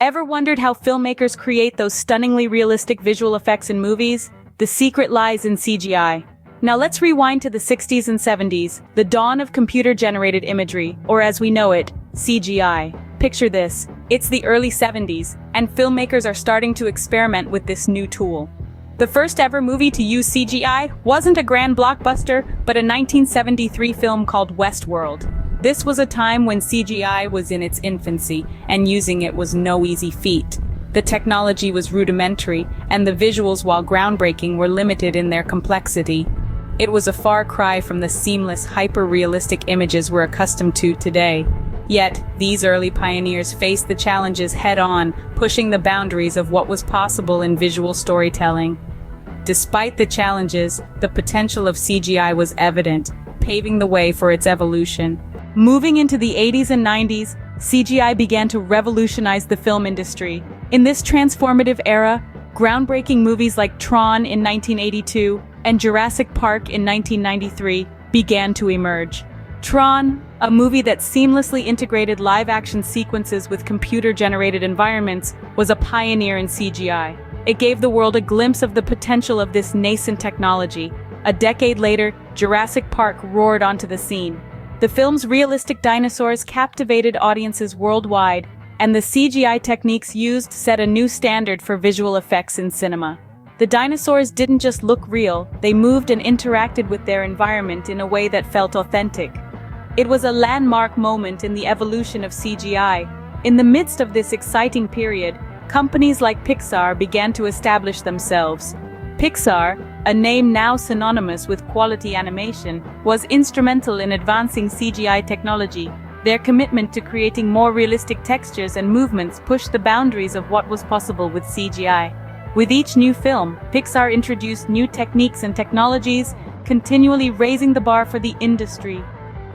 Ever wondered how filmmakers create those stunningly realistic visual effects in movies? The secret lies in CGI. Now let's rewind to the 60s and 70s, the dawn of computer-generated imagery, or as we know it, CGI. Picture this, it's the early 70s, and filmmakers are starting to experiment with this new tool. The first ever movie to use CGI wasn't a grand blockbuster, but a 1973 film called Westworld. This was a time when CGI was in its infancy, and using it was no easy feat. The technology was rudimentary, and the visuals, while groundbreaking, were limited in their complexity. It was a far cry from the seamless, hyper-realistic images we're accustomed to today. Yet, these early pioneers faced the challenges head-on, pushing the boundaries of what was possible in visual storytelling. Despite the challenges, the potential of CGI was evident, paving the way for its evolution. Moving into the 80s and 90s, CGI began to revolutionize the film industry. In this transformative era, groundbreaking movies like Tron in 1982 and Jurassic Park in 1993 began to emerge. Tron, a movie that seamlessly integrated live-action sequences with computer-generated environments, was a pioneer in CGI. It gave the world a glimpse of the potential of this nascent technology. A decade later, Jurassic Park roared onto the scene. The film's realistic dinosaurs captivated audiences worldwide, and the CGI techniques used set a new standard for visual effects in cinema. The dinosaurs didn't just look real, they moved and interacted with their environment in a way that felt authentic. It was a landmark moment in the evolution of CGI. In the midst of this exciting period, companies like Pixar began to establish themselves. Pixar, a name now synonymous with quality animation, was instrumental in advancing CGI technology. Their commitment to creating more realistic textures and movements pushed the boundaries of what was possible with CGI. With each new film, Pixar introduced new techniques and technologies, continually raising the bar for the industry.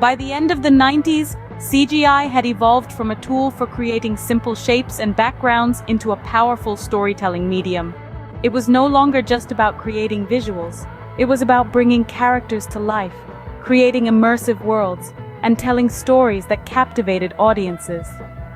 By the end of the 90s, CGI had evolved from a tool for creating simple shapes and backgrounds into a powerful storytelling medium. It was no longer just about creating visuals. It was about bringing characters to life, creating immersive worlds, and telling stories that captivated audiences.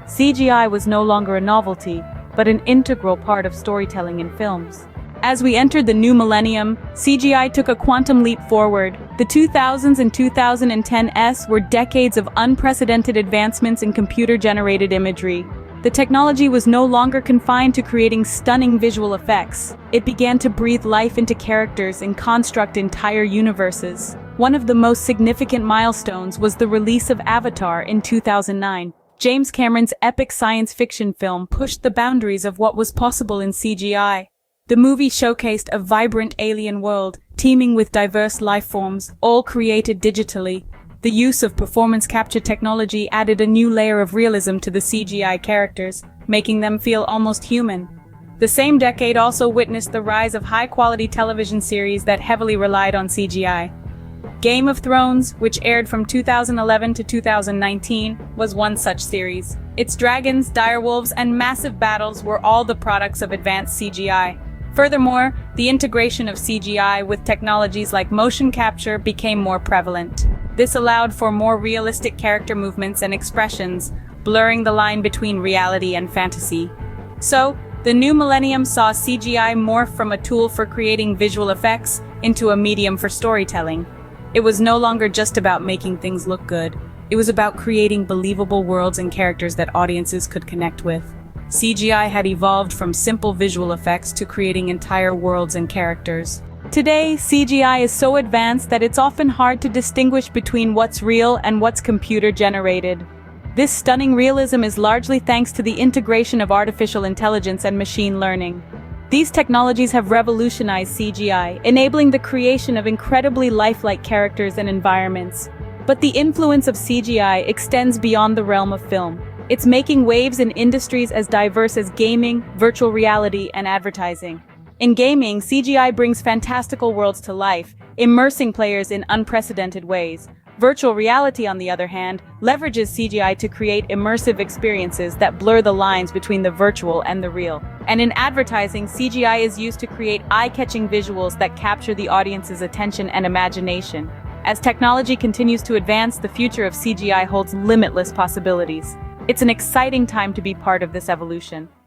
CGI was no longer a novelty, but an integral part of storytelling in films. As we entered the new millennium, CGI took a quantum leap forward. The 2000s and 2010s were decades of unprecedented advancements in computer-generated imagery. The technology was no longer confined to creating stunning visual effects. It began to breathe life into characters and construct entire universes. One of the most significant milestones was the release of Avatar in 2009. James Cameron's epic science fiction film pushed the boundaries of what was possible in CGI. The movie showcased a vibrant alien world, teeming with diverse life forms, all created digitally. The use of performance capture technology added a new layer of realism to the CGI characters, making them feel almost human. The same decade also witnessed the rise of high-quality television series that heavily relied on CGI. Game of Thrones, which aired from 2011 to 2019, was one such series. Its dragons, direwolves, and massive battles were all the products of advanced CGI. Furthermore, the integration of CGI with technologies like motion capture became more prevalent. This allowed for more realistic character movements and expressions, blurring the line between reality and fantasy. So, the new millennium saw CGI morph from a tool for creating visual effects into a medium for storytelling. It was no longer just about making things look good. It was about creating believable worlds and characters that audiences could connect with. CGI had evolved from simple visual effects to creating entire worlds and characters. Today, CGI is so advanced that it's often hard to distinguish between what's real and what's computer-generated. This stunning realism is largely thanks to the integration of artificial intelligence and machine learning. These technologies have revolutionized CGI, enabling the creation of incredibly lifelike characters and environments. But the influence of CGI extends beyond the realm of film. It's making waves in industries as diverse as gaming, virtual reality, and advertising. In gaming, CGI brings fantastical worlds to life, immersing players in unprecedented ways. Virtual reality, on the other hand, leverages CGI to create immersive experiences that blur the lines between the virtual and the real. And in advertising, CGI is used to create eye-catching visuals that capture the audience's attention and imagination. As technology continues to advance, the future of CGI holds limitless possibilities. It's an exciting time to be part of this evolution.